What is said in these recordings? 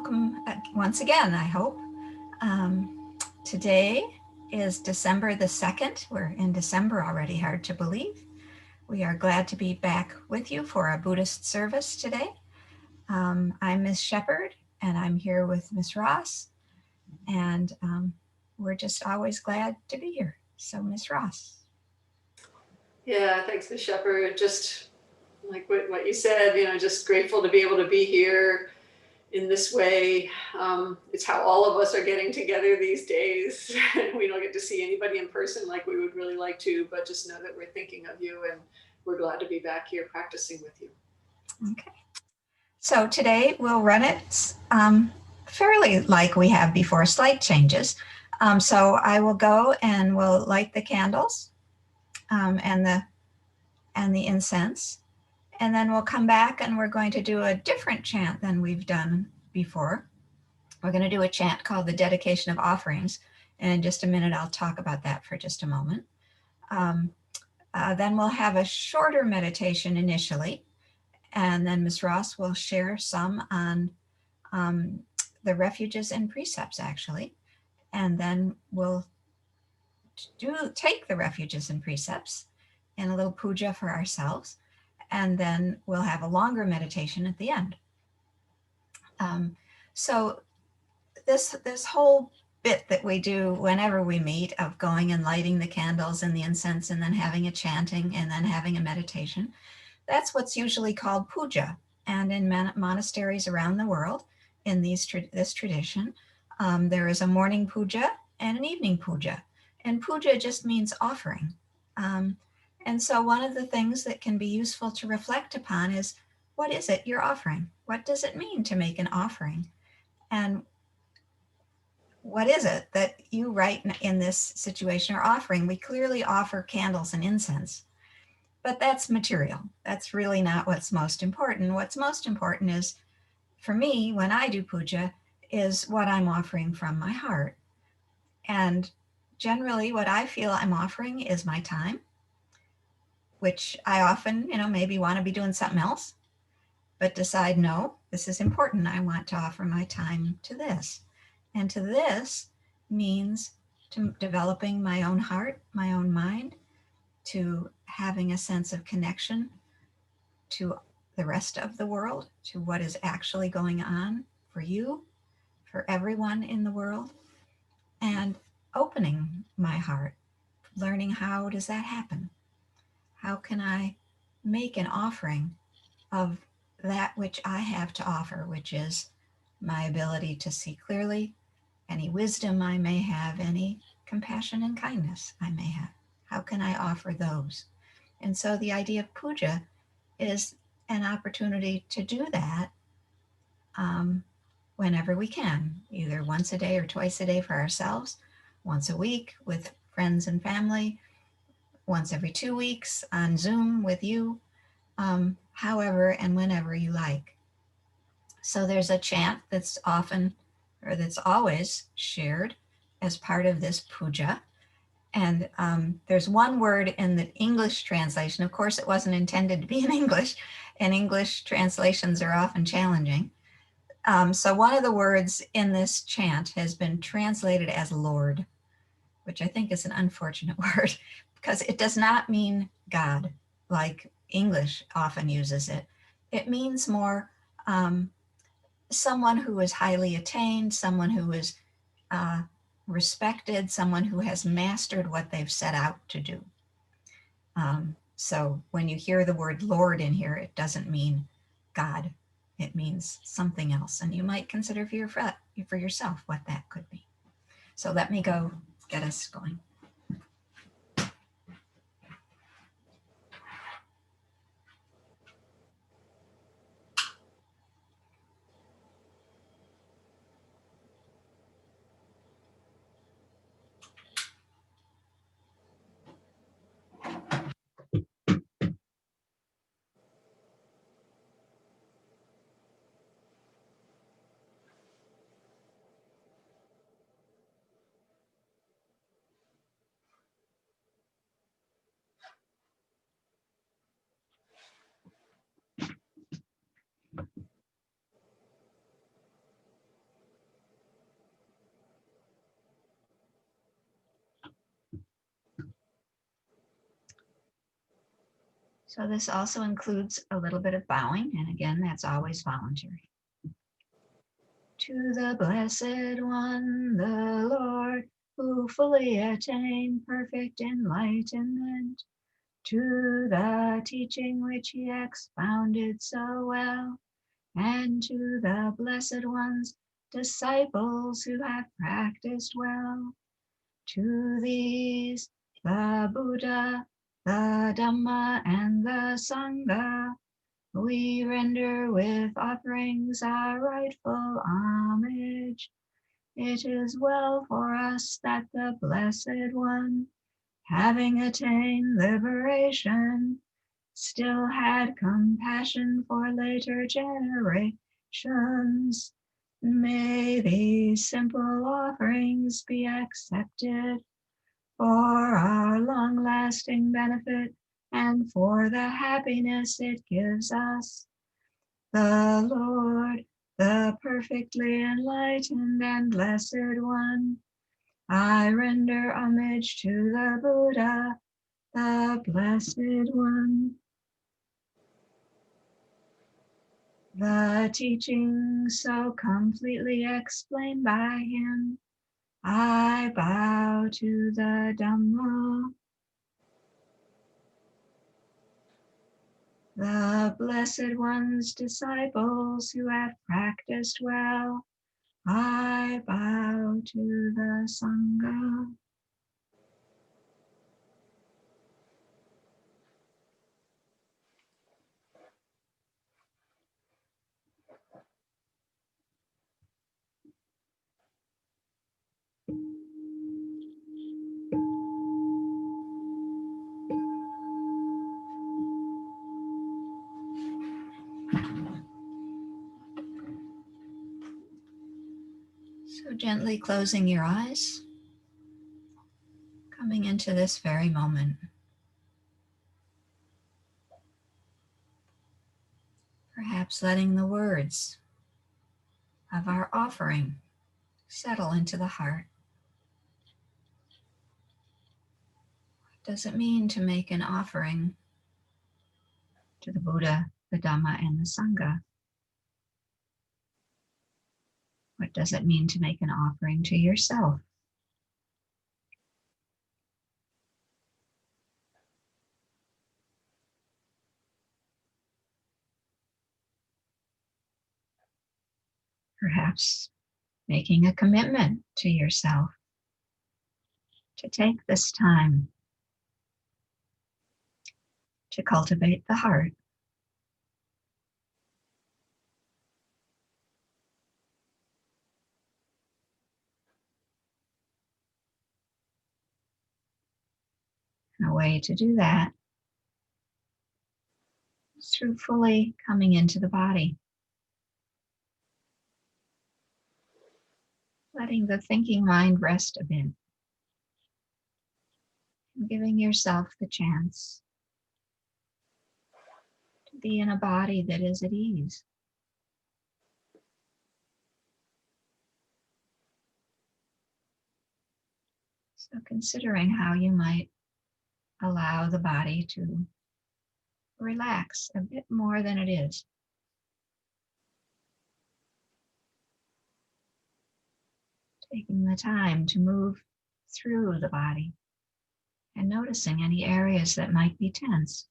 welcome once again, I hope. Today is December the 2nd. We're in December already, hard to believe. We are glad to be back with you for a Buddhist service today. I'm Ms. Shepherd, and I'm here with Ms. Ross, and we're just always glad to be here. So, Ms. Ross. Yeah, thanks, Ms. Shepherd. Just like what you said, just grateful to be able to be here in this way. It's how all of us are getting together these days. We don't get to see anybody in person like we would really like to, but just know that we're thinking of you and we're glad to be back here practicing with you. Okay. So today we'll run it fairly like we have before, slight changes. So I will go and we'll light the candles and the incense. And then we'll come back and we're going to do a different chant than we've done before. We're going to do a chant called the Dedication of Offerings. And in just a minute, I'll talk about that for just a moment. Then we'll have a shorter meditation initially. And then Ms. Ross will share some on the Refuges and Precepts, actually. And then we'll take the Refuges and Precepts and a little puja for ourselves. And then we'll have a longer meditation at the end. So this whole bit that we do whenever we meet of going and lighting the candles and the incense and then having a chanting and then having a meditation, that's what's usually called puja. And in monasteries around the world, in this tradition, there is a morning puja and an evening puja. And puja just means offering. And so one of the things that can be useful to reflect upon is, what is it you're offering? What does it mean to make an offering? And what is it that you right in this situation are offering? We clearly offer candles and incense, but that's material. That's really not what's most important. What's most important is, for me, when I do puja, is what I'm offering from my heart. And generally what I feel I'm offering is my time, which I often, maybe want to be doing something else, but decide, no, this is important. I want to offer my time to this. And to this means to developing my own heart, my own mind, to having a sense of connection to the rest of the world, to what is actually going on for you, for everyone in the world, and opening my heart, learning how does that happen? How can I make an offering of that which I have to offer, which is my ability to see clearly, any wisdom I may have, any compassion and kindness I may have. How can I offer those? And so the idea of puja is an opportunity to do that whenever we can, either once a day or twice a day for ourselves, once a week with friends and family, once every 2 weeks on Zoom with you, however and whenever you like. So there's a chant that's often, or that's always shared as part of this puja. And there's one word in the English translation. Of course, it wasn't intended to be in English, and English translations are often challenging. So one of the words in this chant has been translated as Lord, which I think is an unfortunate word because it does not mean God like English often uses it. It means more someone who is highly attained, someone who is respected, someone who has mastered what they've set out to do. So when you hear the word Lord in here, it doesn't mean God. It means something else. And you might consider for yourself what that could be. So let me go get us going. So this also includes a little bit of bowing, and again, that's always voluntary. To the Blessed One, the Lord, who fully attained perfect enlightenment, to the teaching which he expounded so well, and to the Blessed One's disciples who have practiced well, to these, the Buddha, the Dhamma, and the Sangha, we render with offerings our rightful homage. It is well for us that the Blessed One, having attained liberation, still had compassion for later generations. May these simple offerings be accepted for our long-lasting benefit and for the happiness it gives us. The Lord, the perfectly enlightened and blessed One, I render homage to the Buddha, the Blessed One. The teaching so completely explained by him, I bow to the Dhamma. The Blessed One's disciples who have practiced well, I bow to the Sangha. So gently closing your eyes, coming into this very moment. Perhaps letting the words of our offering settle into the heart. What does it mean to make an offering to the Buddha, the Dhamma, and the Sangha? What does it mean to make an offering to yourself? Perhaps making a commitment to yourself to take this time to cultivate the heart. And a way to do that is through fully coming into the body, letting the thinking mind rest a bit, and giving yourself the chance to be in a body that is at ease. So considering how you might allow the body to relax a bit more than it is. Taking the time to move through the body and noticing any areas that might be tense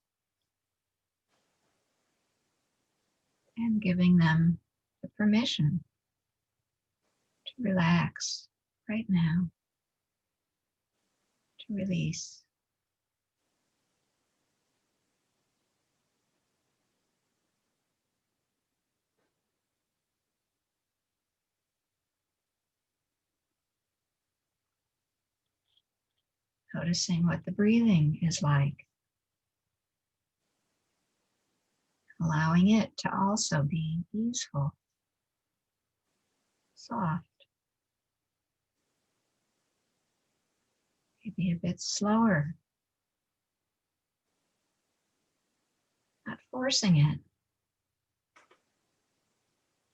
and giving them the permission to relax right now, to release. Noticing what the breathing is like. Allowing it to also be easeful, soft, maybe a bit slower. Not forcing it,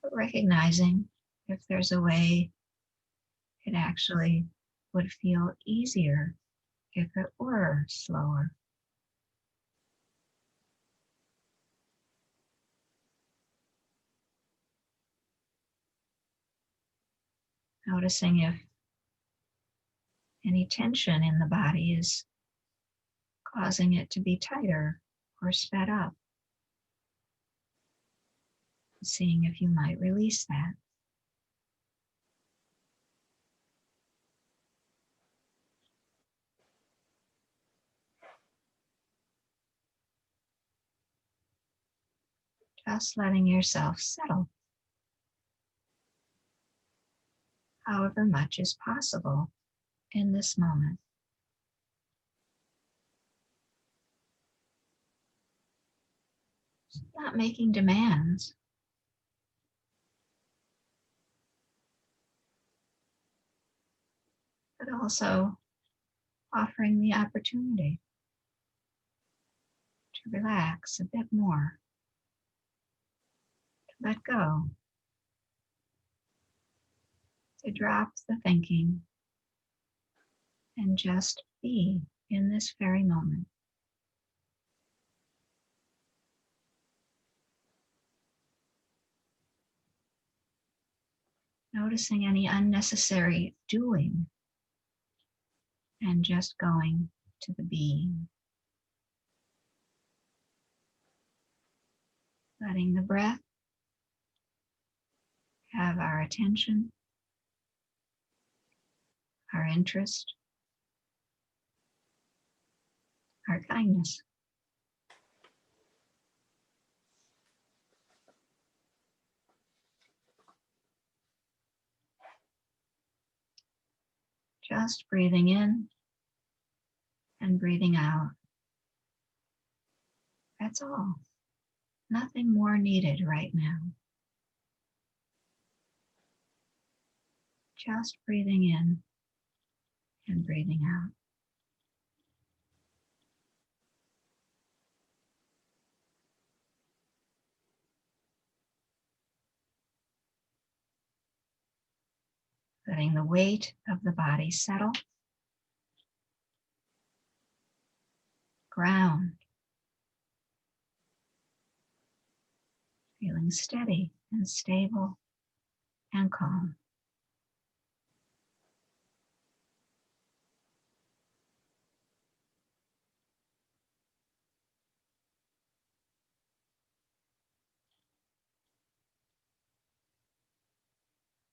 but recognizing if there's a way it actually would feel easier if it were slower. Noticing if any tension in the body is causing it to be tighter or sped up. Seeing if you might release that. Just letting yourself settle, however much is possible in this moment. Not making demands, but also offering the opportunity to relax a bit more, to let go, to drop the thinking, and just be in this very moment. Noticing any unnecessary doing and just going to the being. Letting the breath have our attention, our interest, our kindness. Just breathing in and breathing out. That's all. Nothing more needed right now. Just breathing in and breathing out. Letting the weight of the body settle. Ground. Feeling steady and stable and calm.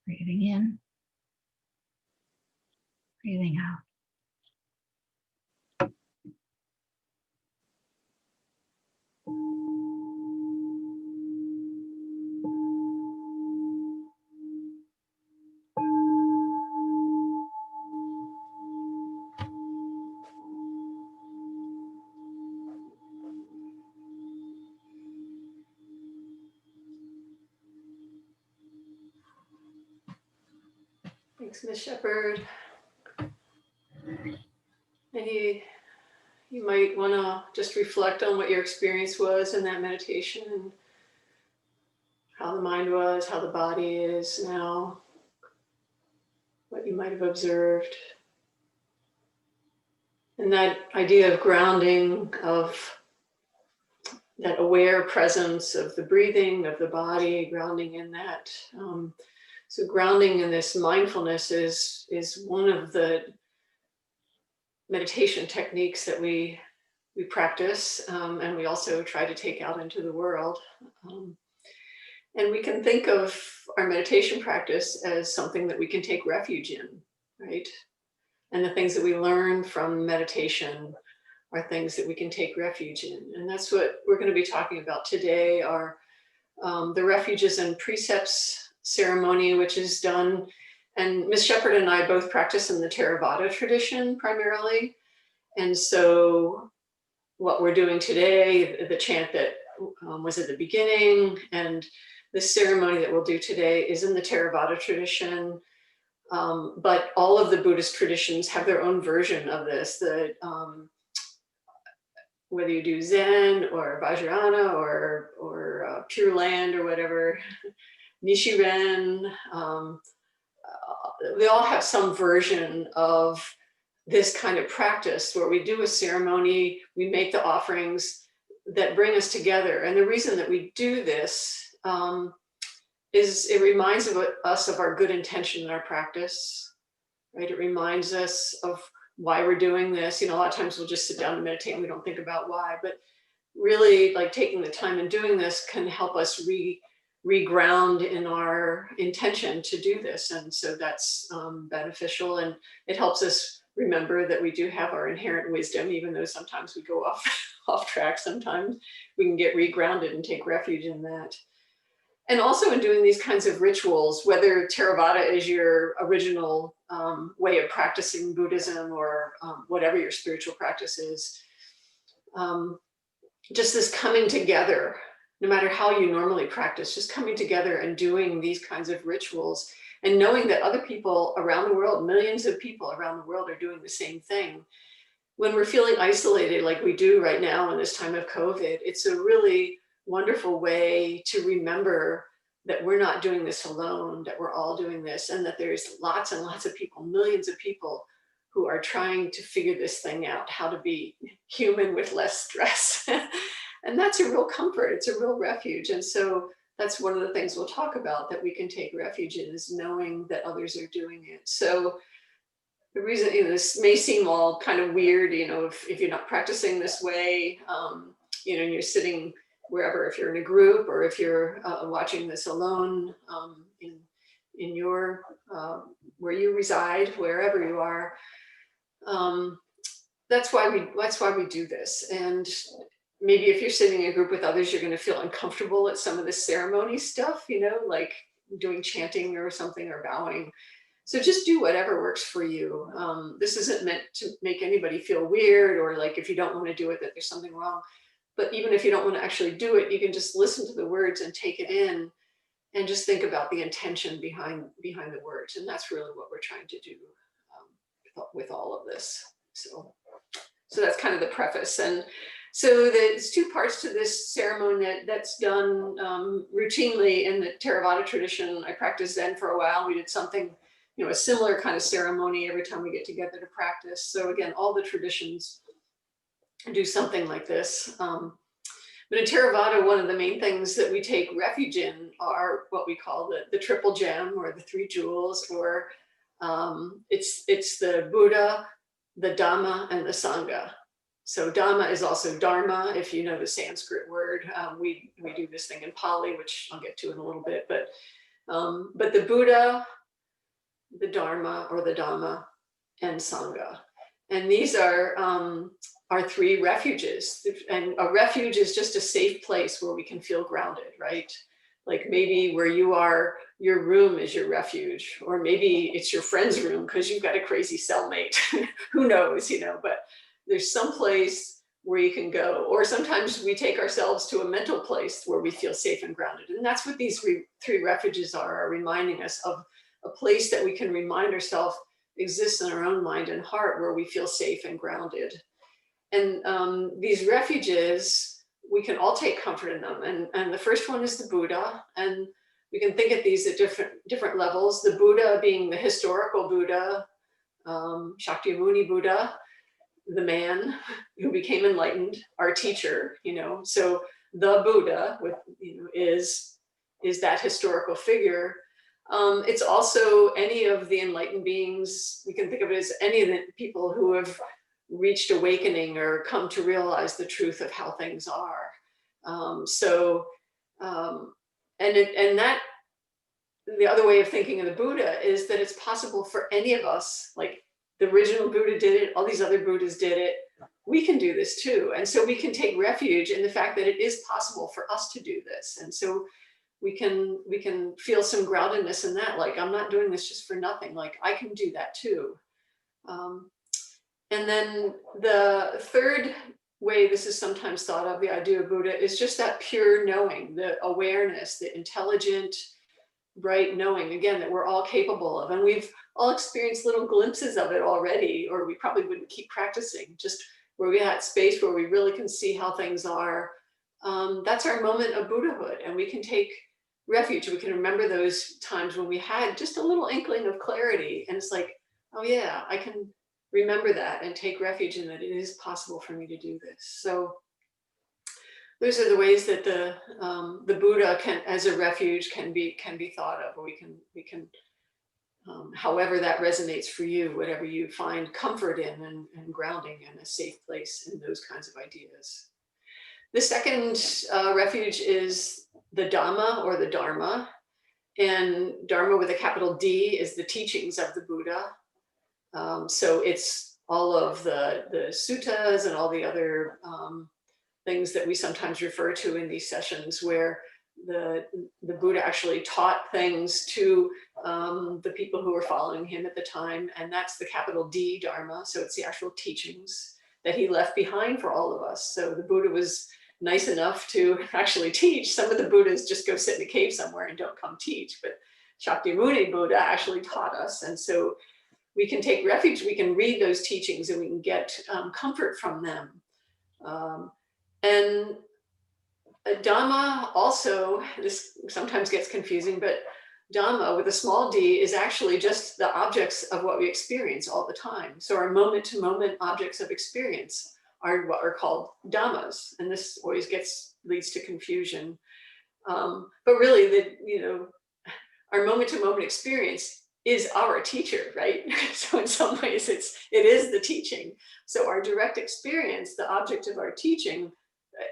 Breathing in, breathing out. Thanks, Miss Shepherd. And you might want to just reflect on what your experience was in that meditation and how the mind was, how the body is now, what you might have observed. And that idea of grounding, of that aware presence of the breathing, of the body, grounding in that. So grounding in this mindfulness is one of the meditation techniques that we practice, and we also try to take out into the world. And we can think of our meditation practice as something that we can take refuge in, right? And the things that we learn from meditation are things that we can take refuge in. And that's what we're going to be talking about today, are the Refuges and Precepts ceremony, which is done, and Ms. Shepherd and I both practice in the Theravada tradition primarily. And so what we're doing today, the chant that was at the beginning, and the ceremony that we'll do today is in the Theravada tradition. But all of the Buddhist traditions have their own version of this. Whether you do Zen or Vajrayana or Pure Land or whatever, Nichiren, they all have some version of this kind of practice where we do a ceremony, we make the offerings that bring us together. And the reason that we do this is it reminds us of our good intention in our practice, right? It reminds us of why we're doing this. You know, a lot of times we'll just sit down and meditate and we don't think about why, but really like taking the time and doing this can help us reground in our intention to do this. And so that's beneficial, and it helps us remember that we do have our inherent wisdom, even though sometimes we go off off track. Sometimes we can get regrounded and take refuge in that. And also in doing these kinds of rituals, whether Theravada is your original way of practicing Buddhism, or whatever your spiritual practice is, um, just this coming together, no matter how you normally practice, just coming together and doing these kinds of rituals and knowing that other people around the world, millions of people around the world, are doing the same thing. When we're feeling isolated like we do right now in this time of COVID, it's a really wonderful way to remember that we're not doing this alone, that we're all doing this, and that there's lots and lots of people, millions of people who are trying to figure this thing out, how to be human with less stress. And that's a real comfort, it's a real refuge. And so that's one of the things we'll talk about, that we can take refuge in, is knowing that others are doing it. So the reason, you know, this may seem all kind of weird, you know, if you're not practicing this way, you know, and you're sitting wherever, if you're in a group or if you're watching this alone, in your where you reside, wherever you are, that's why we do this. And maybe if you're sitting in a group with others, you're going to feel uncomfortable at some of the ceremony stuff, you know, like doing chanting or something, or bowing. So just do whatever works for you. This isn't meant to make anybody feel weird, or like if you don't want to do it, that there's something wrong. But even if you don't want to actually do it, you can just listen to the words and take it in, and just think about the intention behind the words. And that's really what we're trying to do with all of this. So that's kind of the preface. And so there's two parts to this ceremony that's done routinely in the Theravada tradition. I practiced Zen for a while. We did something, you know, a similar kind of ceremony every time we get together to practice. So again, all the traditions do something like this. But in Theravada, one of the main things that we take refuge in are what we call the triple gem, or the three jewels, or it's the Buddha, the Dhamma, and the Sangha. So Dhamma is also Dharma, if you know the Sanskrit word. We do this thing in Pali, which I'll get to in a little bit. But the Buddha, the Dharma or the Dhamma, and Sangha. And these are our three refuges. And a refuge is just a safe place where we can feel grounded, right? Like maybe where you are, your room is your refuge, or maybe it's your friend's room because you've got a crazy cellmate. Who knows, you know, but there's some place where you can go. Or sometimes we take ourselves to a mental place where we feel safe and grounded. And that's what these three refuges are reminding us of, a place that we can remind ourselves exists in our own mind and heart, where we feel safe and grounded. And these refuges, we can all take comfort in them. And the first one is the Buddha. And we can think of these at different levels. The Buddha being the historical Buddha, Shakyamuni Buddha, the man who became enlightened, our teacher, you know. So the Buddha, you know, is that historical figure. It's also any of the enlightened beings. We can think of it as any of the people who have reached awakening or come to realize the truth of how things are. And that, the other way of thinking of the Buddha is that it's possible for any of us, like the original Buddha did it, all these other Buddhas did it, we can do this too. And so we can take refuge in the fact that it is possible for us to do this. And so we can feel some groundedness in that, like, I'm not doing this just for nothing, like I can do that too. And then the third way this is sometimes thought of, the idea of Buddha, is just that pure knowing, the awareness, the intelligent, bright knowing, again, that we're all capable of. And we've all experienced little glimpses of it already, or we probably wouldn't keep practicing, just where we have space where we really can see how things are. That's our moment of Buddhahood, and we can take refuge. We can remember those times when we had just a little inkling of clarity, and it's like, oh yeah, I can remember that and take refuge in that it is possible for me to do this. So those are the ways that the Buddha can, as a refuge, can be thought of, or we can however that resonates for you, whatever you find comfort in and grounding and a safe place in those kinds of ideas. The second refuge is the Dhamma or the Dharma. And Dharma with a capital D is the teachings of the Buddha. So it's all of the suttas and all the other things that we sometimes refer to in these sessions, where the Buddha actually taught things to the people who were following him at the time. And that's the capital D Dharma. So it's the actual teachings that he left behind for all of us. So the Buddha was nice enough to actually teach. Some of the Buddhas just go sit in a cave somewhere and don't come teach, but Shakyamuni Buddha actually taught us. And so we can take refuge, we can read those teachings and we can get comfort from them. And Dhamma also, this sometimes gets confusing, but Dhamma with a small d is actually just the objects of what we experience all the time. So our moment to moment objects of experience are what are called Dhammas. And this always leads to confusion. But really, our moment to moment experience is our teacher, right? So in some ways it is the teaching. So our direct experience, the object of our teaching,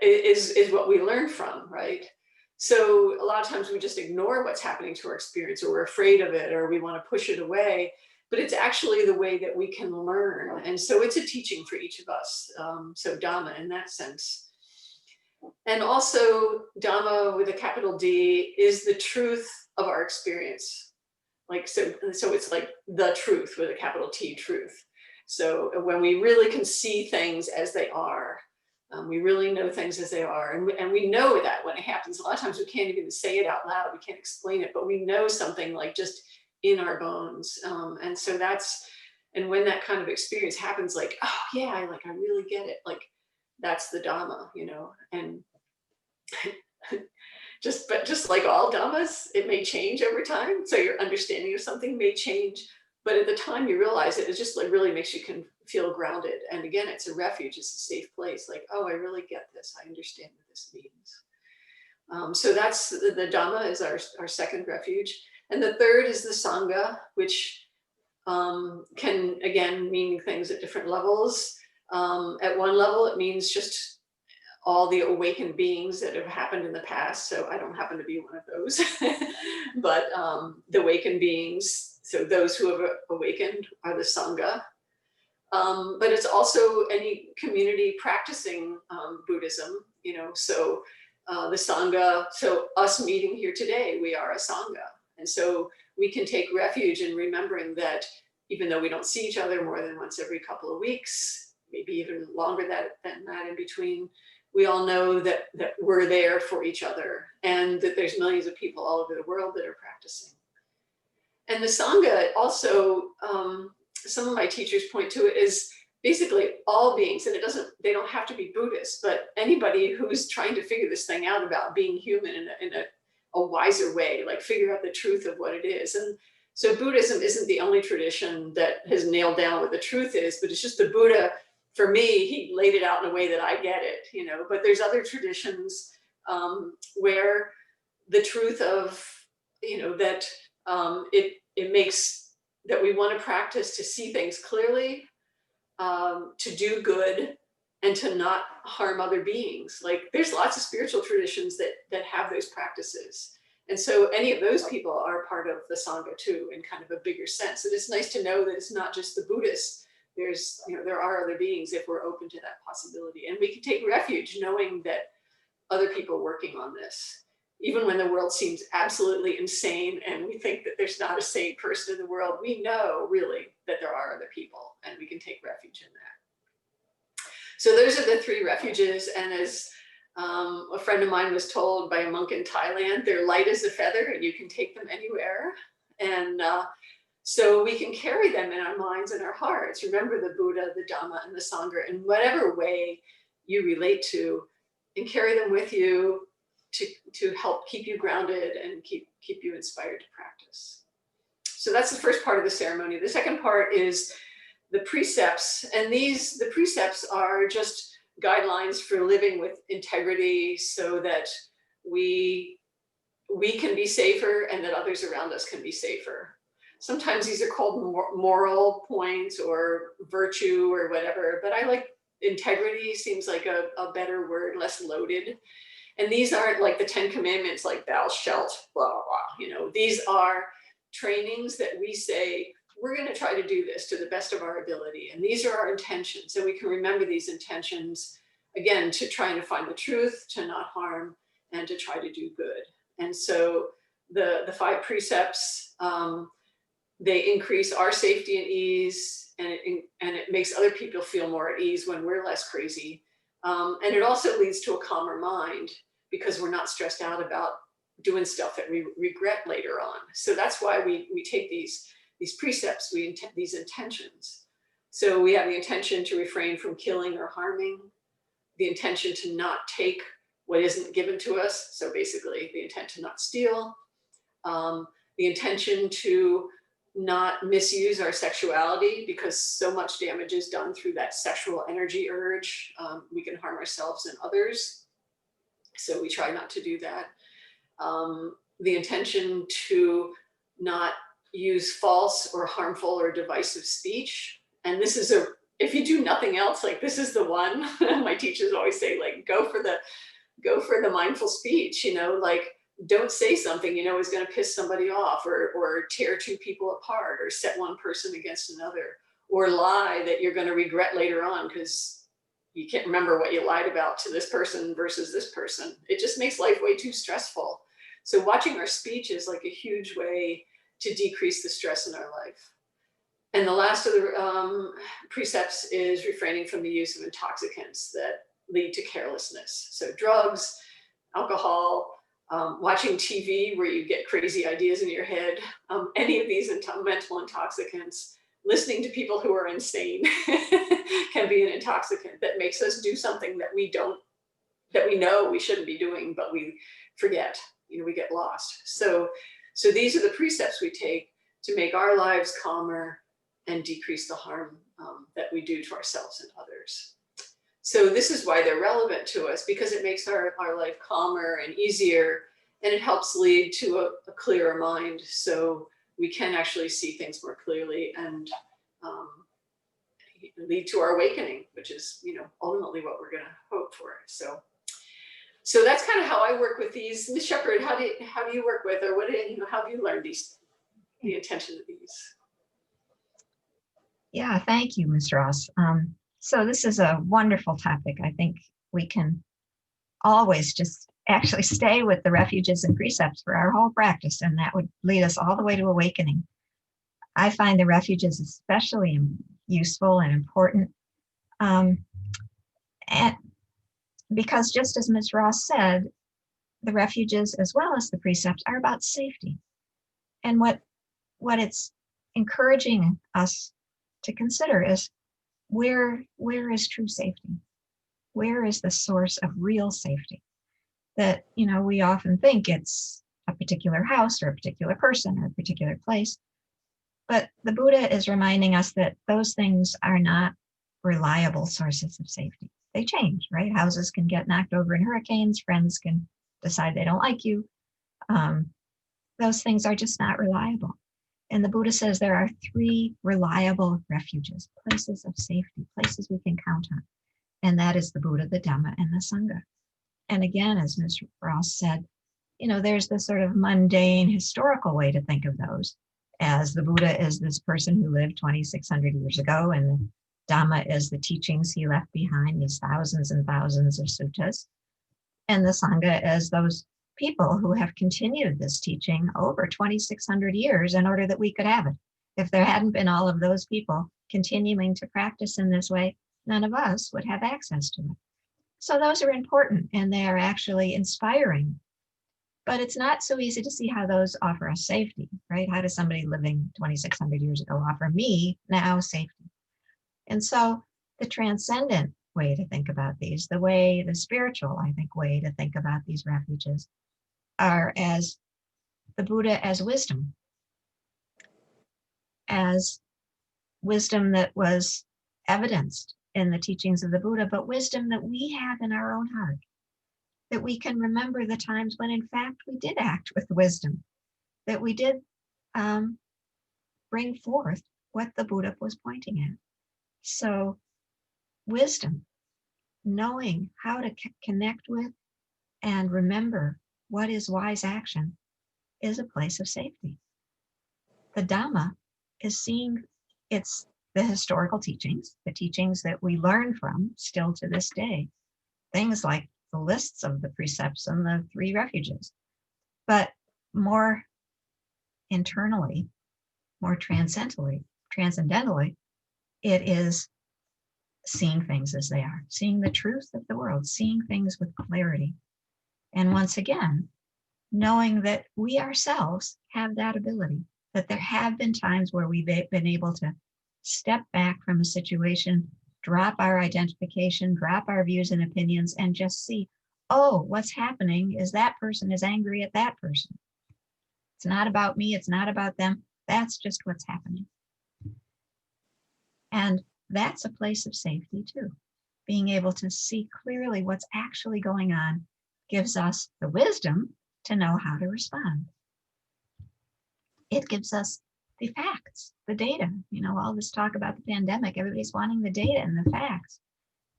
is what we learn from, right? So a lot of times we just ignore what's happening to our experience, or we're afraid of it, or we want to push it away, but it's actually the way that we can learn. And so it's a teaching for each of us. So Dhamma in that sense. And also Dhamma with a capital D is the truth of our experience. So it's like the truth with a capital T, truth. So when we really can see things as they are, we really know things as they are. And we know that when it happens, a lot of times we can't even say it out loud. We can't explain it, but we know something like just in our bones. And so and when that kind of experience happens, like, oh yeah, I really get it. Like that's the Dhamma, and just like all Dhammas, it may change over time. So your understanding of something may change, but at the time you realize it just like really makes you feel grounded. And again, it's a refuge, it's a safe place. Like, oh, I really get this. I understand what this means. So that's the Dhamma is our second refuge. And the third is the Sangha, which can, again, mean things at different levels. At one level, it means just all the awakened beings that have happened in the past. So I don't happen to be one of those, but the awakened beings, so those who have awakened are the Sangha. But it's also any community practicing Buddhism, so the Sangha, so us meeting here today, we are a Sangha. And so we can take refuge in remembering that even though we don't see each other more than once every couple of weeks, maybe even longer than that in between, we all know that we're there for each other, and that there's millions of people all over the world that are practicing. And the Sangha also, some of my teachers point to it as basically all beings, and they don't have to be Buddhist, but anybody who's trying to figure this thing out about being human in a wiser way, like figure out the truth of what it is. And so Buddhism isn't the only tradition that has nailed down what the truth is, but it's just the Buddha. For me, he laid it out in a way that I get it, but there's other traditions where the truth of, that it makes that we want to practice to see things clearly, to do good, and to not harm other beings. Like there's lots of spiritual traditions that have those practices. And so any of those people are part of the Sangha too, in kind of a bigger sense. And it's nice to know that it's not just the Buddhists. There are other beings if we're open to that possibility. And we can take refuge knowing that other people working on this, even when the world seems absolutely insane and we think that there's not a sane person in the world, we know really that there are other people, and we can take refuge in that. So those are the three refuges. And as a friend of mine was told by a monk in Thailand, they're light as a feather and you can take them anywhere. And so we can carry them in our minds and our hearts. Remember the Buddha, the Dhamma, and the Sangha in whatever way you relate to, and carry them with you to help keep you grounded and keep you inspired to practice. So that's the first part of the ceremony. The second part is the precepts. And the precepts are just guidelines for living with integrity so that we can be safer and that others around us can be safer. Sometimes these are called moral points or virtue or whatever, but I like integrity, seems like a better word, less loaded. And these aren't like the 10 Commandments, like thou shalt, blah, blah, blah. You know, these are trainings that we say, we're going to try to do this to the best of our ability. And these are our intentions. And we can remember these intentions, again, to trying to find the truth, to not harm, and to try to do good. And so the five precepts, they increase our safety and ease, and it makes other people feel more at ease when we're less crazy. And it also leads to a calmer mind because we're not stressed out about doing stuff that we regret later on. So that's why we take these precepts, these intentions. So we have the intention to refrain from killing or harming, the intention to not take what isn't given to us. So basically the intent to not steal, the intention to not misuse our sexuality because so much damage is done through that sexual energy urge. We can harm ourselves and others. So we try not to do that. The intention to not use false or harmful or divisive speech. And this is if you do nothing else, like this is the one. My teachers always say, like, go for the mindful speech, you know, like don't say something, you know, is going to piss somebody off or tear two people apart or set one person against another or lie that you're going to regret later on because you can't remember what you lied about to this person versus this person. It just makes life way too stressful. So watching our speech is like a huge way to decrease the stress in our life. And the last of the precepts is refraining from the use of intoxicants that lead to carelessness. So drugs, alcohol, watching TV where you get crazy ideas in your head, any of these mental intoxicants, listening to people who are insane can be an intoxicant that makes us do something that we know we shouldn't be doing, but we forget, you know, we get lost. So these are the precepts we take to make our lives calmer and decrease the harm that we do to ourselves and others. So this is why they're relevant to us, because it makes our life calmer and easier, and it helps lead to a clearer mind so we can actually see things more clearly and lead to our awakening, which is, you know, ultimately what we're going to hope for. So that's kind of how I work with these. Ms. Shepherd, how do you work with, or how have you learned the intention of these? Yeah, thank you, Ms. Ross. So this is a wonderful topic. I think we can always just actually stay with the refuges and precepts for our whole practice, and that would lead us all the way to awakening. I find the refuges especially useful and important, and because just as Ms. Ross said, the refuges as well as the precepts are about safety. And what it's encouraging us to consider is where is true safety? Where is the source of real safety? That, you know, we often think it's a particular house or a particular person or a particular place. But the Buddha is reminding us that those things are not reliable sources of safety. They change, right? Houses can get knocked over in hurricanes. Friends can decide they don't like you. Those things are just not reliable. And the Buddha says there are 3 reliable refuges, places of safety, places we can count on. And that is the Buddha, the Dhamma, and the Sangha. And again, as Mr. Ross said, you know, there's this sort of mundane historical way to think of those, as the Buddha is this person who lived 2,600 years ago, and the Dhamma is the teachings he left behind, these thousands and thousands of suttas. And the Sangha is those people who have continued this teaching over 2,600 years in order that we could have it. If there hadn't been all of those people continuing to practice in this way, none of us would have access to it. So those are important, and they are actually inspiring. But it's not so easy to see how those offer us safety, right? How does somebody living 2,600 years ago offer me now safety? And so the transcendent way to think about these, the spiritual, I think, way to think about these refuges are as the Buddha as wisdom that was evidenced in the teachings of the Buddha, but wisdom that we have in our own heart, that we can remember the times when in fact we did act with wisdom, that we did bring forth what the Buddha was pointing at. So wisdom, knowing how to connect with and remember what is wise action, is a place of safety. The Dhamma is seeing, it's the historical teachings, the teachings that we learn from still to this day, things like the lists of the precepts and the 3 refuges, but more internally, more transcendentally, it is seeing things as they are, seeing the truth of the world, seeing things with clarity. And once again, knowing that we ourselves have that ability, that there have been times where we've been able to step back from a situation, drop our identification, drop our views and opinions, and just see, oh, what's happening is that person is angry at that person. It's not about me, it's not about them. That's just what's happening. And that's a place of safety too. Being able to see clearly what's actually going on gives us the wisdom to know how to respond. It gives us the facts, the data. You know, all this talk about the pandemic, everybody's wanting the data and the facts.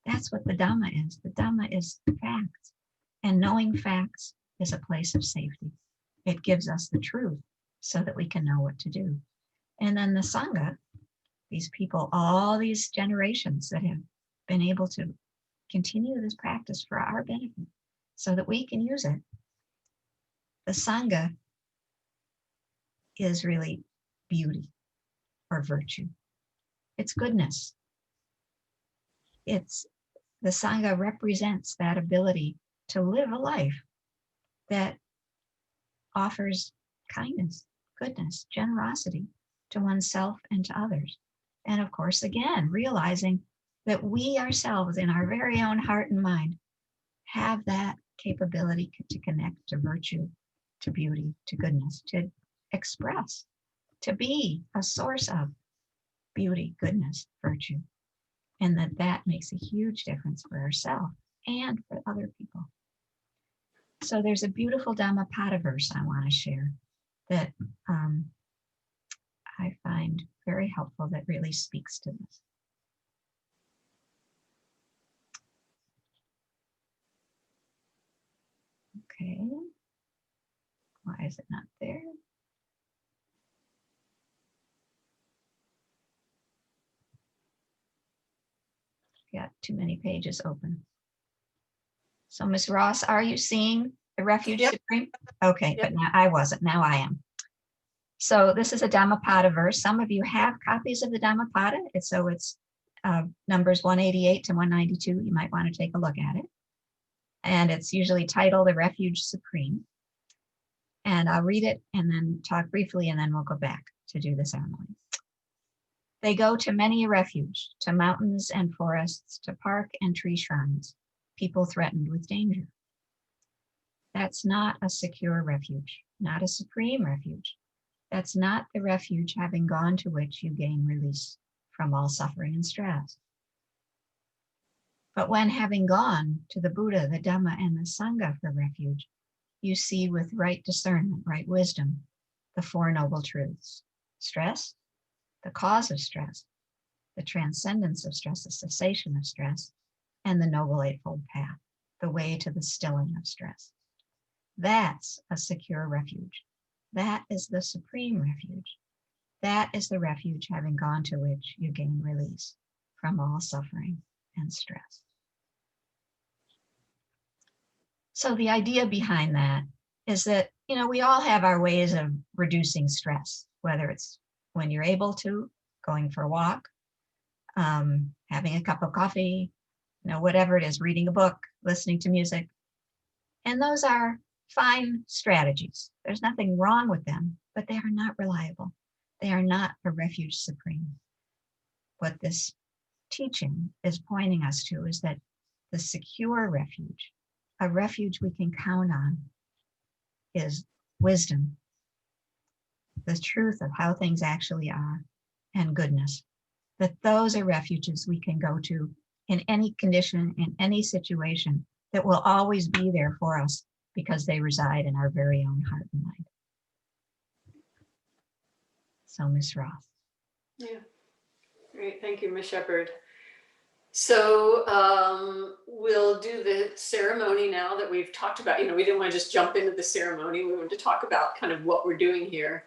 That's what the Dhamma is. The Dhamma is facts. And knowing facts is a place of safety. It gives us the truth so that we can know what to do. And then the Sangha, these people, all these generations that have been able to continue this practice for our benefit so that we can use it. The Sangha is really beauty or virtue. It's goodness. It's the Sangha represents that ability to live a life that offers kindness, goodness, generosity to oneself and to others. And of course, again, realizing that we ourselves in our very own heart and mind have that capability to connect to virtue, to beauty, to goodness, to express, to be a source of beauty, goodness, virtue. And that makes a huge difference for ourselves and for other people. So there's a beautiful Dhammapada verse I want to share that I find very helpful, that really speaks to this. Okay. Why is it not there? Got too many pages open. So Ms. Ross, are you seeing the Refuge Supreme? Okay, but now I wasn't, now I am. So this is a Dhammapada verse. Some of you have copies of the Dhammapada. It's numbers 188 to 192. You might want to take a look at it. And it's usually titled The Refuge Supreme. And I'll read it and then talk briefly, and then we'll go back to do the ceremony. They go to many a refuge, to mountains and forests, to park and tree shrines, people threatened with danger. That's not a secure refuge, not a supreme refuge. That's not the refuge having gone to which you gain release from all suffering and stress. But when having gone to the Buddha, the Dhamma, and the Sangha for refuge, you see with right discernment, right wisdom, the 4 noble truths: stress, the cause of stress, the transcendence of stress, the cessation of stress, and the Noble Eightfold Path, the way to the stilling of stress. That's a secure refuge. That is the supreme refuge. That is the refuge having gone to which you gain release from all suffering and stress. So the idea behind that is that, we all have our ways of reducing stress, whether it's when you're able to, going for a walk, having a cup of coffee, whatever it is, reading a book, listening to music. And those are fine strategies. There's nothing wrong with them, but they are not reliable. They are not a refuge supreme. What this teaching is pointing us to is that the secure refuge, a refuge we can count on, is wisdom, the truth of how things actually are, and goodness. That those are refuges we can go to in any condition, in any situation, that will always be there for us because they reside in our very own heart and mind. So, Miss Ross. Yeah, great. Thank you, Miss Shepherd. So we'll do the ceremony now that we've talked about. We didn't want to just jump into the ceremony. We wanted to talk about kind of what we're doing here.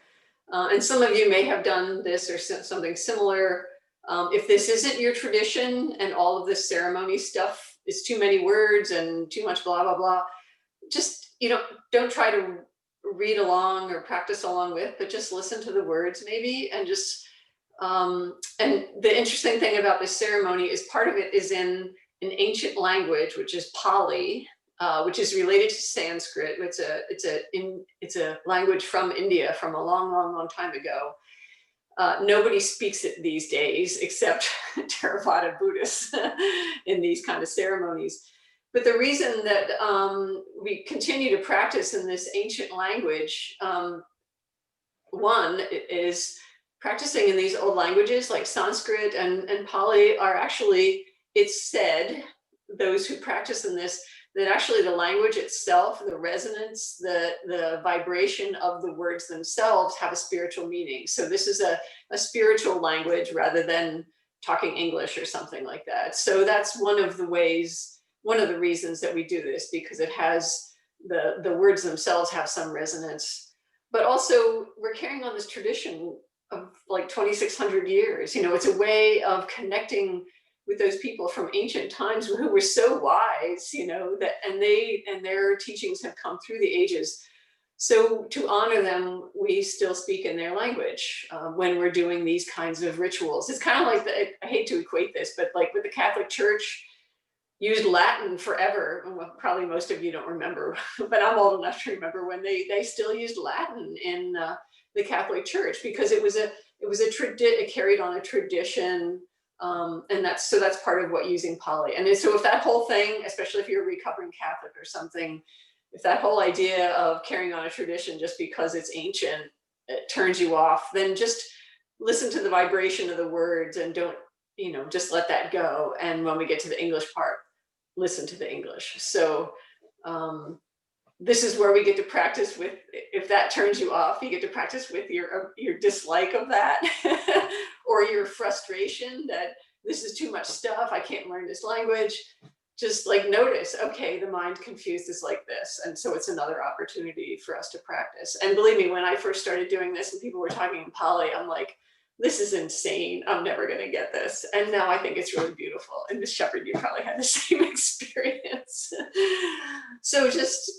And some of you may have done this or something similar. If this isn't your tradition and all of this ceremony stuff is too many words and too much blah, blah, blah, just, don't try to read along or practice along with, but just listen to the words maybe, and just, and the interesting thing about this ceremony is part of it is in an ancient language, which is Pali, which is related to Sanskrit. It's a language from India from a long, long, long time ago. Nobody speaks it these days except Theravada Buddhists in these kind of ceremonies. But the reason that we continue to practice in this ancient language, one is practicing in these old languages like Sanskrit and Pali are actually, it's said, those who practice in this, that actually the language itself, the resonance, the vibration of the words themselves have a spiritual meaning. So this is a spiritual language rather than talking English or something like that. So that's one of the reasons that we do this, because it has, the words themselves have some resonance. But also we're carrying on this tradition of like 2,600 years. It's a way of connecting with those people from ancient times who were so wise, that and their teachings have come through the ages. So to honor them, we still speak in their language when we're doing these kinds of rituals. It's kind of like I hate to equate this, but like with the Catholic Church, used Latin forever. Well, probably most of you don't remember, but I'm old enough to remember when they still used Latin in the Catholic Church, because it carried on a tradition, and that's part of what using Pali. And so if that whole thing, especially if you're a recovering Catholic or something, if that whole idea of carrying on a tradition just because it's ancient, it turns you off, then just listen to the vibration of the words and don't, just let that go. And when we get to the English part, listen to the English. So this is where we get to practice with, if that turns you off, you get to practice with your dislike of that or your frustration that this is too much stuff, I can't learn this language. Just like notice, okay, the mind confused is like this. And so it's another opportunity for us to practice. And believe me, when I first started doing this and people were talking in Pali, I'm like, this is insane. I'm never going to get this. And now I think it's really beautiful. And Miss Shepherd, you probably had the same experience. So just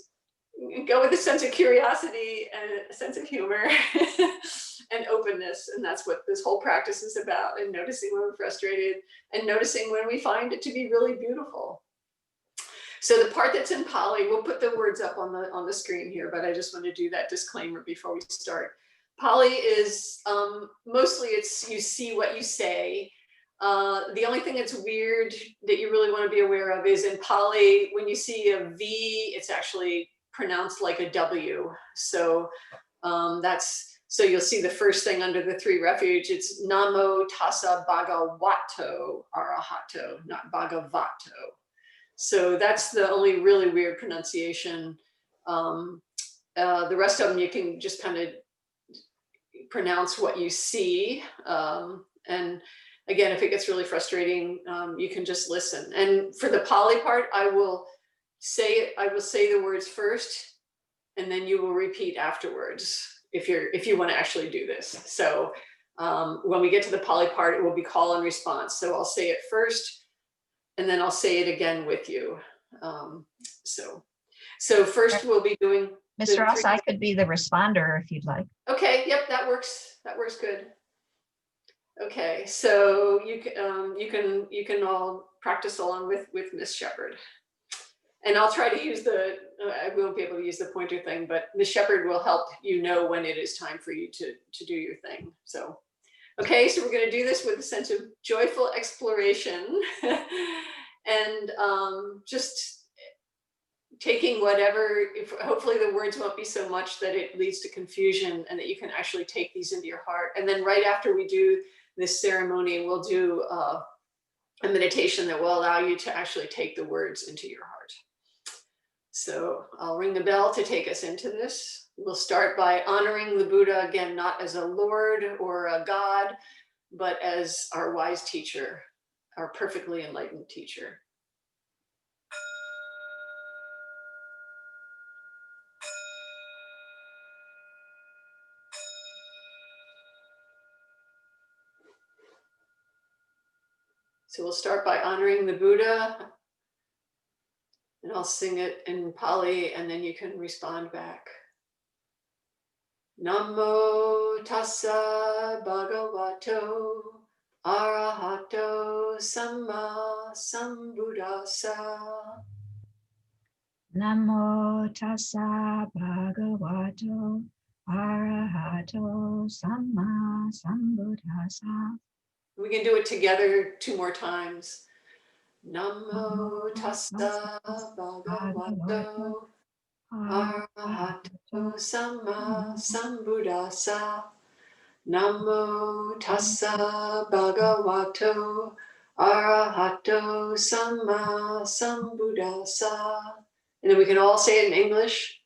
go with a sense of curiosity and a sense of humor and openness. And that's what this whole practice is about. And noticing when we're frustrated and noticing when we find it to be really beautiful. So the part that's in Pali, we'll put the words up on the screen here, but I just want to do that disclaimer before we start. Pali is mostly it's you see what you say. The only thing that's weird that you really want to be aware of is in Pali, when you see a V, it's actually pronounced like a W. So so you'll see the first thing under the three refuge, it's Namo Tassa Bhagavato Arahato, not Bhagavato. So that's the only really weird pronunciation. The rest of them, you can just kind of pronounce what you see. And again, if it gets really frustrating, you can just listen. And for the Pali part, I will say the words first, and then you will repeat afterwards if you want to actually do this. So when we get to the Pali part, it will be call and response. So I'll say it first, and then I'll say it again with you. So first we'll be doing. Ms. Ross, I could be the responder if you'd like. Okay, yep, that works. That works good. Okay, so you can all practice along with Miss Shepherd. And I'll try to use I won't be able to use the pointer thing, but Miss Shepherd will help you know when it is time for you to do your thing. So, okay, so we're going to do this with a sense of joyful exploration and just taking whatever, hopefully the words won't be so much that it leads to confusion, and that you can actually take these into your heart. And then right after we do this ceremony, we'll do a meditation that will allow you to actually take the words into your heart. So I'll ring the bell to take us into this. We'll start by honoring the Buddha, again, not as a Lord or a God, but as our wise teacher, our perfectly enlightened teacher. So we'll start by honoring the Buddha, and I'll sing it in Pali, and then you can respond back. Namo tassa bhagavato arahato samma sambuddhassa. Namo tassa bhagavato arahato samma sambuddhassa. We can do it together 2 more times. Namo tassa bhagavato arahato samma sambuddhassa. Namo tassa bhagavato arahato samma sambuddhassa. And then we can all say it in English.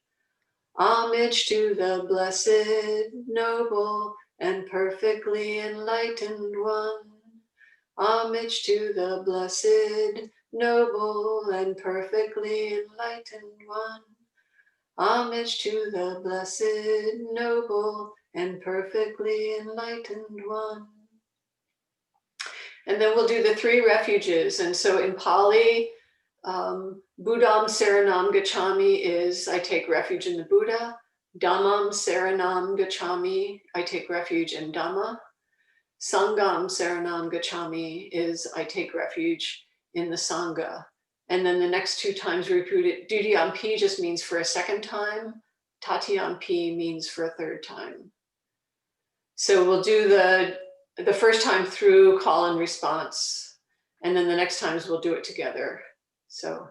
Homage to the blessed, noble, and perfectly enlightened one. Homage to the blessed, noble, and perfectly enlightened one. Homage to the blessed, noble, and perfectly enlightened one. And then we'll do the 3 refuges. And so in Pali, Buddham Saranam Gacchami is I take refuge in the Buddha. Dhammam Saranam Gacchami, I take refuge in Dhamma. Sangham Saranam Gacchami is I take refuge in the Sangha. And then the next 2 times we repeat it. Dutiyampi just means for a second time. Tatiyampi means for a 3rd time. So we'll do the first time through call and response. And then the next times we'll do it together. So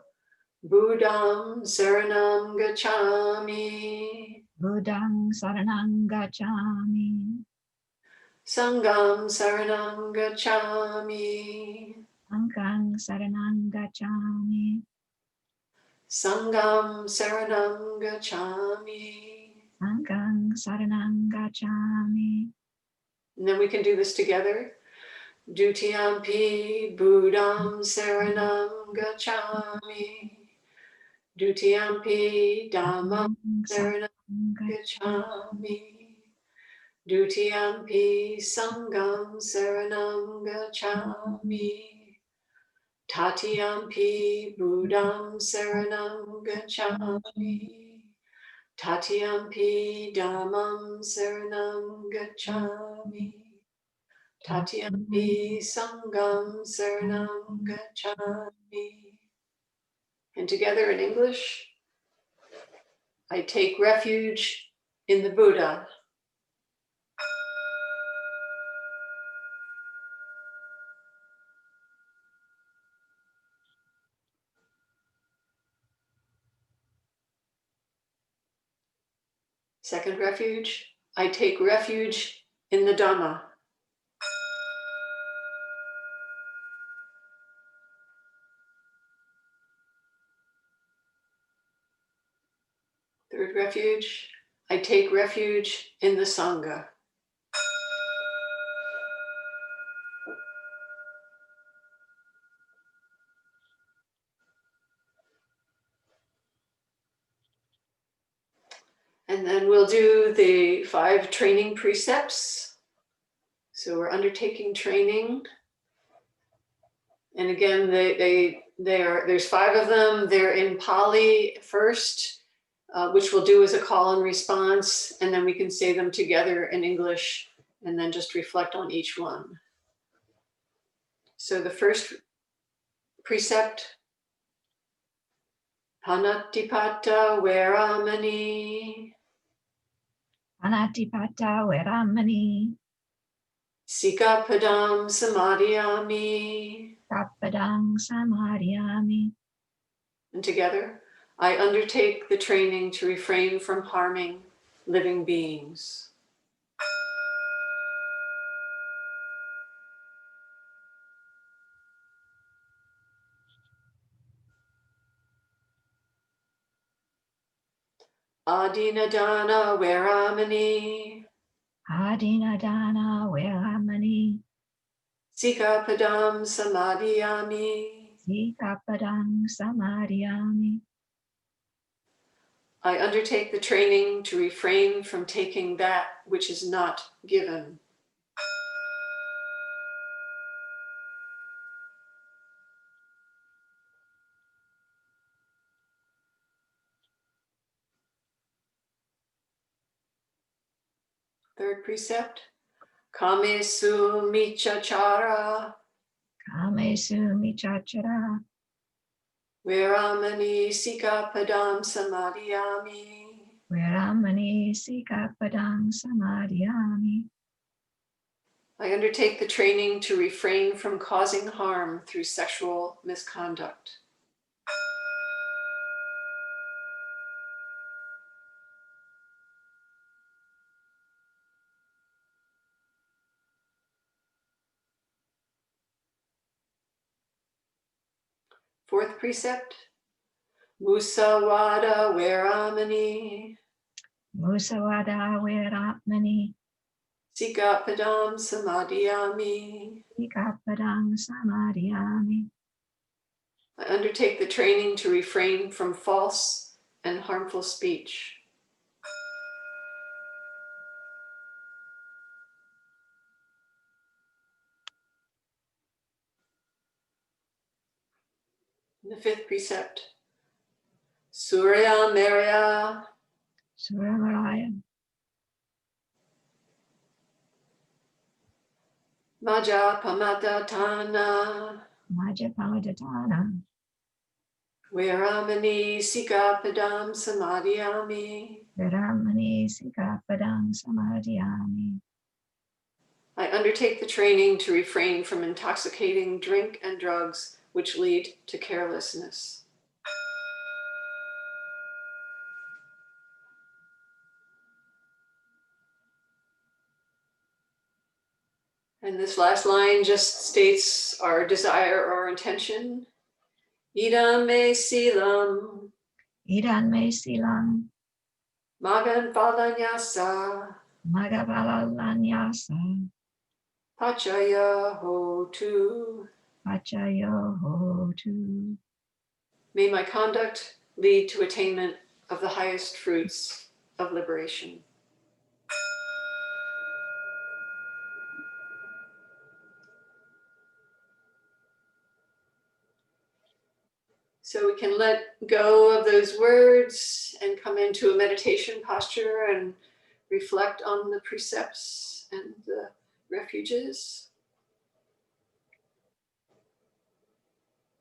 Buddham Saranam Gacchami. Buddhang saranang gacchami. Sangham Saranam Gacchami. Sanghang saranang gacchami. Sangham Saranam Gacchami. Sanghang saranang gacchami. And then we can do this together. Dutiyampi Buddham Saranam Gacchami. Dutiyampi Dhammam Saranam Gacchami. Dutiyampi Sangham Saranang Gacchami. Tatiyampi Buddham Saranam Gacchami. Tatiyampi Dhammam Saranam Gacchami. Tatiyampi Sangham Saranam Gacchami. And together in English, I take refuge in the Buddha. Second refuge, I take refuge in the Dhamma. Third refuge, I take refuge in the Sangha. And then we'll do the 5 training precepts. So we're undertaking training. And again, there's 5 of them. They're in Pali first, which we'll do as a call and response. And then we can say them together in English and then just reflect on each one. So the first precept, Panatipata Veramani. Panatipata veramani. Sikapadam Samadhyami. Kappadang samadhyami. And together, I undertake the training to refrain from harming living beings. Adinadana Veramani, Adinadana Veramani, Sikapadam Samadhiyami. Sikapadang Samadhyami. I undertake the training to refrain from taking that which is not given. Third precept, Kamesu Michachara, Kamesu Michachara, Veramani Sikapadam Samadhiyami. Veramani Sikapadang Samadhyami. I undertake the training to refrain from causing harm through sexual misconduct. Fourth precept, Musawada Veramani, Musawada Veramani, Sikapadam Samadhiyami. Sikapadang Samadhyami. I undertake the training to refrain from false and harmful speech. The fifth precept, Surya Merya, Suramaraya, Maja Pamadatana, Majapadatana, Veramani Sikapadam Samadhiyami. Veramani Sikapadang Samadhyami. I undertake the training to refrain from intoxicating drink and drugs which lead to carelessness. And this last line just states our desire or intention. Idam me silam, Idan me silang, magan palanyasa, Magabalalanyasa, pachaya hotu. Pachayo Hotu. May my conduct lead to attainment of the highest fruits of liberation. So we can let go of those words and come into a meditation posture and reflect on the precepts and the refuges.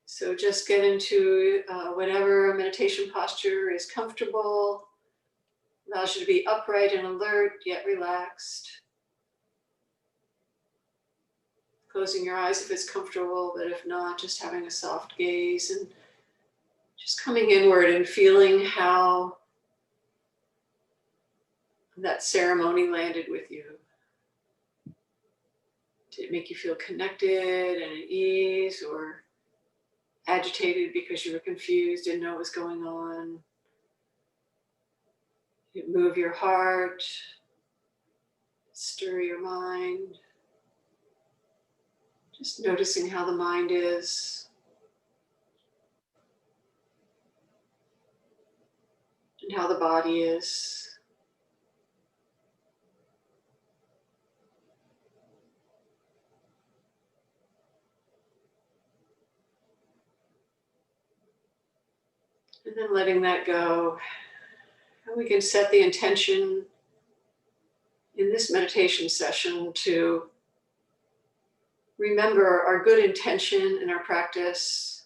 So just get into whatever meditation posture is comfortable, allows you to be upright and alert, yet relaxed. Closing your eyes if it's comfortable, but if not, just having a soft gaze and just coming inward and feeling how that ceremony landed with you. Did it make you feel connected and at ease, or agitated because you were confused, didn't know what was going on? Did it move your heart, stir your mind? Just noticing how the mind is and how the body is. And then letting that go. And we can set the intention in this meditation session to remember our good intention in our practice.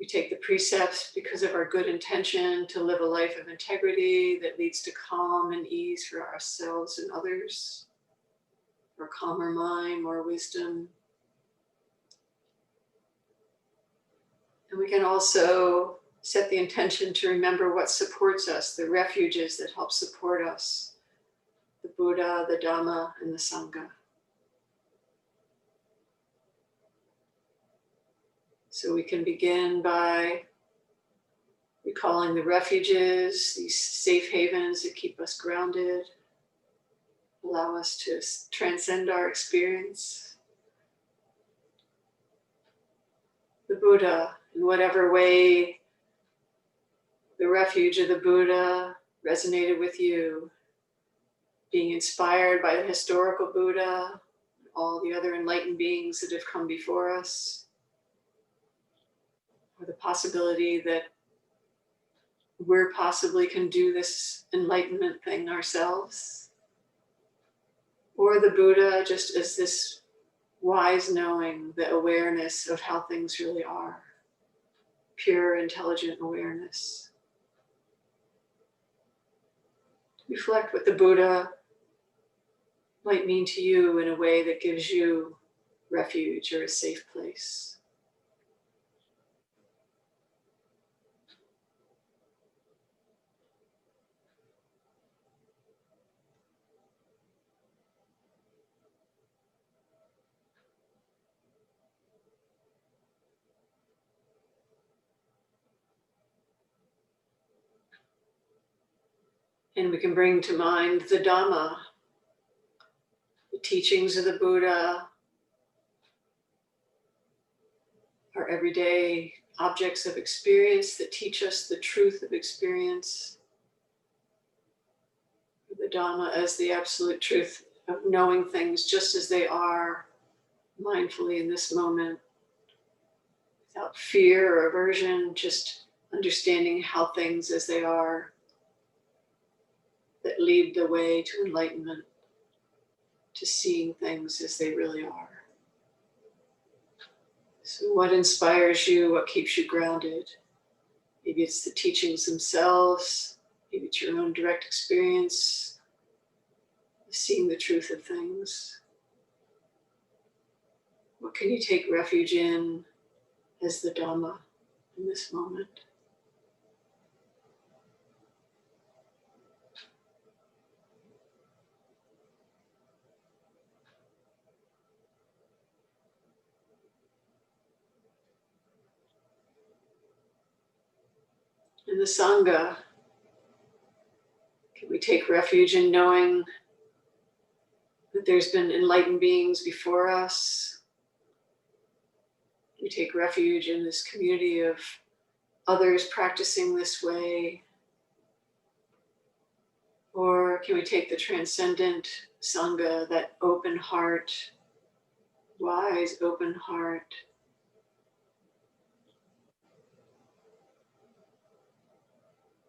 We take the precepts because of our good intention to live a life of integrity that leads to calm and ease for ourselves and others, or calmer mind, more wisdom. And we can also set the intention to remember what supports us, the refuges that help support us, the Buddha, the Dhamma, and the Sangha. So we can begin by Recalling the refuges, these safe havens that keep us grounded, allow us to transcend our experience. The Buddha, in whatever way the refuge of the Buddha resonated with you, being inspired by the historical Buddha, all the other enlightened beings that have come before us, or the possibility that we're possibly can do this enlightenment thing ourselves, or the Buddha just as this wise knowing, the awareness of how things really are, pure intelligent awareness. Reflect what the Buddha might mean to you in a way that gives you refuge or a safe place. And we can bring to mind the Dhamma, the teachings of the Buddha, our everyday objects of experience that teach us the truth of experience. The Dhamma as the absolute truth of knowing things just as they are, mindfully in this moment, without fear or aversion, just understanding how things as they are that lead the way to enlightenment, to seeing things as they really are. So what inspires you? What keeps you grounded? Maybe it's the teachings themselves. Maybe it's your own direct experience, seeing the truth of things. What can you take refuge in as the Dhamma in this moment? In the Sangha, can we take refuge in knowing that there's been enlightened beings before us? We take refuge in this community of others practicing this way? Or can we take the transcendent Sangha, that open heart, wise open heart?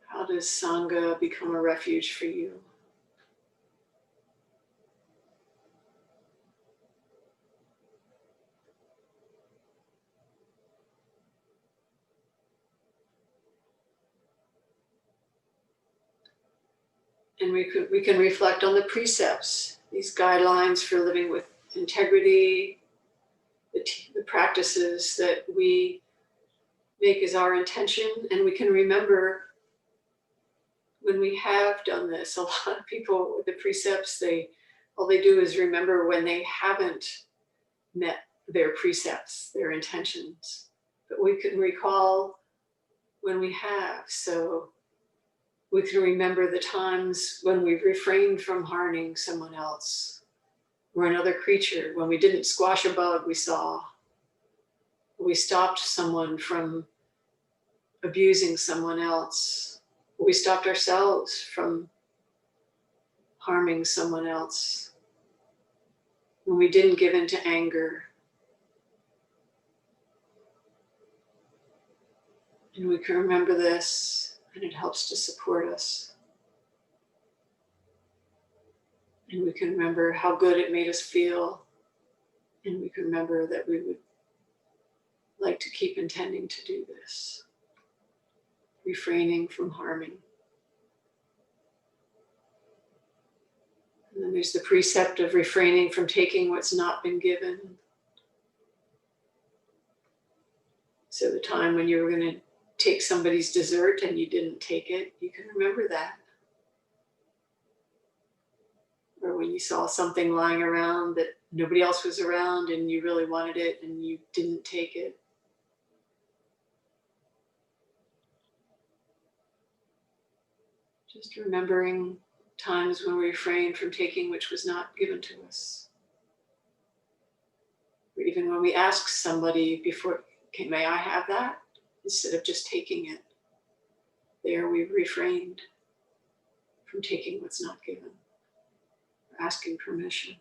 How does Sangha become a refuge for you? And we can reflect on the precepts, these guidelines for living with integrity, the practices that we make as our intention. And we can remember when we have done this. A lot of people with the precepts, all they do is remember when they haven't met their precepts, their intentions. But we can recall when we have. So we can remember the times when we've refrained from harming someone else or another creature, when we didn't squash a bug we saw. We stopped someone from abusing someone else. We stopped ourselves from harming someone else. When we didn't give in to anger. And we can remember this, and it helps to support us. And we can remember how good it made us feel. And we can remember that we would like to keep intending to do this, refraining from harming. And then there's the precept of refraining from taking what's not been given. So the time when you were going to take somebody's dessert and you didn't take it, you can remember that. Or when you saw something lying around that nobody else was around and you really wanted it and you didn't take it. Just remembering times when we refrained from taking which was not given to us. Or even when we ask somebody before, okay, may I have that? Instead of just taking it. There we refrained from taking what's not given, or asking permission.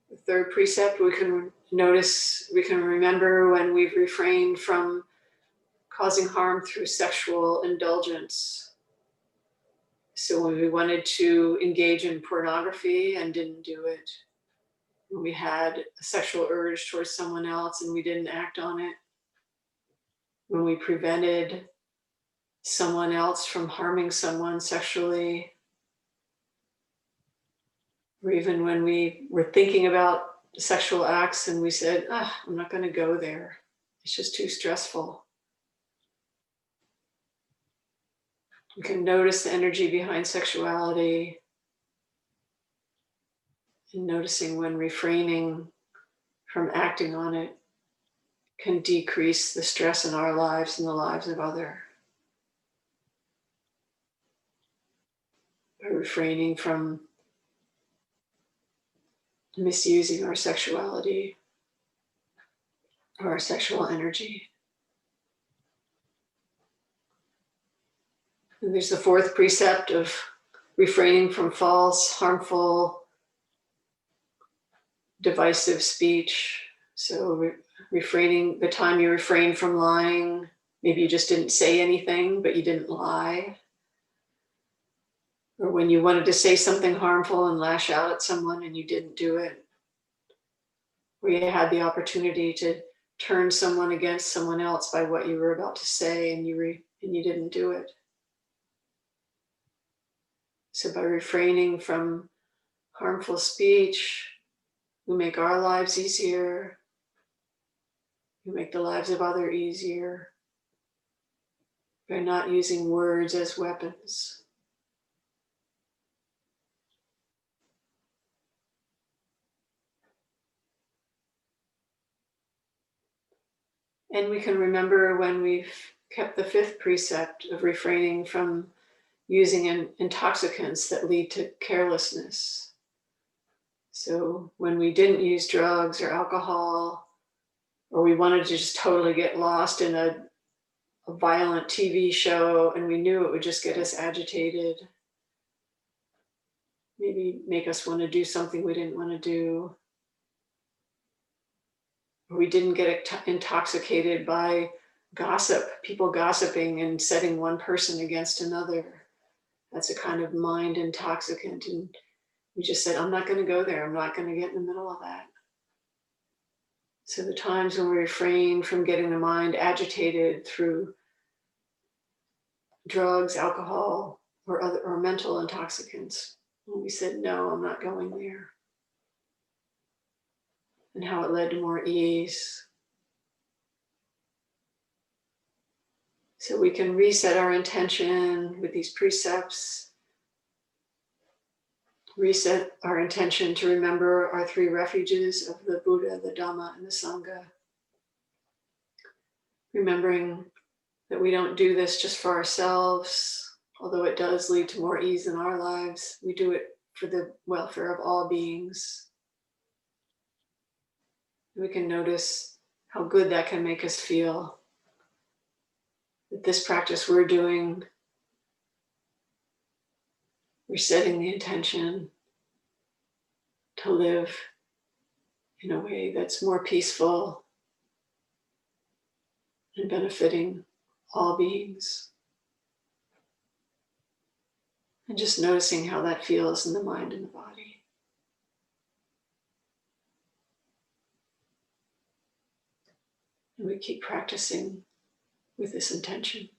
The third precept, we can notice, we can remember when we've refrained from causing harm through sexual indulgence. So when we wanted to engage in pornography and didn't do it, when we had a sexual urge towards someone else and we didn't act on it, when we prevented someone else from harming someone sexually, or even when we were thinking about sexual acts and we said, I'm not going to go there. It's just too stressful. You can notice the energy behind sexuality and noticing when refraining from acting on it can decrease the stress in our lives and the lives of others. By refraining from misusing our sexuality or our sexual energy. And there's the fourth precept of refraining from false, harmful, divisive speech. So refraining, the time you refrain from lying, maybe you just didn't say anything, but you didn't lie. Or when you wanted to say something harmful and lash out at someone and you didn't do it. Or you had the opportunity to turn someone against someone else by what you were about to say and you didn't do it. So by refraining from harmful speech, we make our lives easier. We make the lives of others easier by not using words as weapons. And we can remember when we've kept the fifth precept of refraining from using intoxicants that lead to carelessness. So when we didn't use drugs or alcohol, or we wanted to just totally get lost in a violent TV show and we knew it would just get us agitated, maybe make us want to do something we didn't want to do. Or we didn't get intoxicated by gossip, people gossiping and setting one person against another. That's a kind of mind intoxicant. And we just said, I'm not going to go there. I'm not going to get in the middle of that. So the times when we refrain from getting the mind agitated through drugs, alcohol, or mental intoxicants, when we said, no, I'm not going there. And how it led to more ease. So we can reset our intention with these precepts, reset our intention to remember our three refuges of the Buddha, the Dhamma, and the Sangha. Remembering that we don't do this just for ourselves, although it does lead to more ease in our lives. We do it for the welfare of all beings. We can notice how good that can make us feel. That this practice we're doing, we're setting the intention to live in a way that's more peaceful and benefiting all beings. And just noticing how that feels in the mind and the body. And we keep practicing with this intention.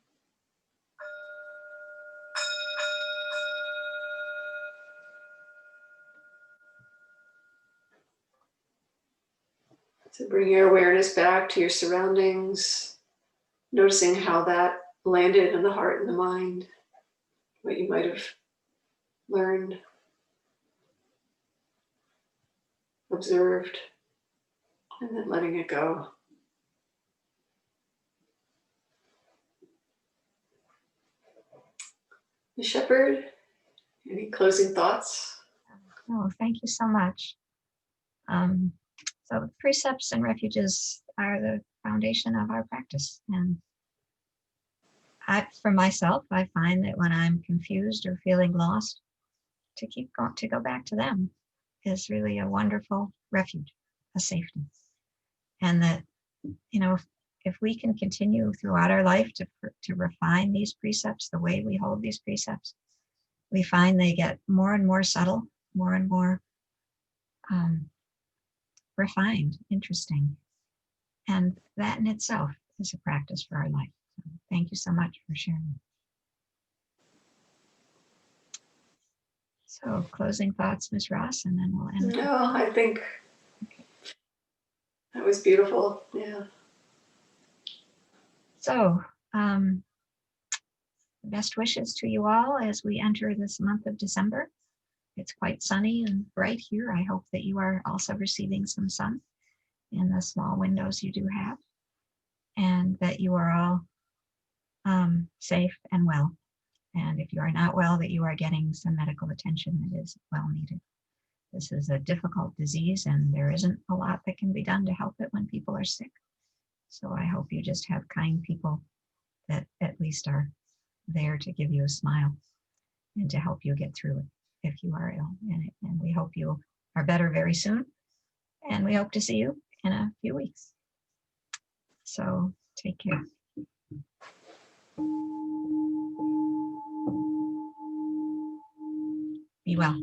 So bring your awareness back to your surroundings, noticing how that landed in the heart and the mind, what you might have learned, observed. And then letting it go. Ms. Shepherd, any closing thoughts? Oh, thank you so much. Um, so precepts and refuges are the foundation of our practice. And for myself, I find that when I'm confused or feeling lost, to keep going, to go back to them is really a wonderful refuge, a safety. And that, if we can continue throughout our life to refine these precepts, the way we hold these precepts, we find they get more and more subtle, more and more refined, interesting. And that in itself is a practice for our life. So thank you so much for sharing. So closing thoughts, Ms. Ross, and then we'll end. No, I think that was beautiful. Yeah. So best wishes to you all as we enter this month of December. It's quite sunny and bright here. I hope that you are also receiving some sun in the small windows you do have, and that you are all safe and well. And if you are not well, that you are getting some medical attention that is well needed. This is a difficult disease, and there isn't a lot that can be done to help it when people are sick. So I hope you just have kind people that at least are there to give you a smile and to help you get through it if you are ill. And we hope you are better very soon. And we hope to see you in a few weeks. So take care. Be well.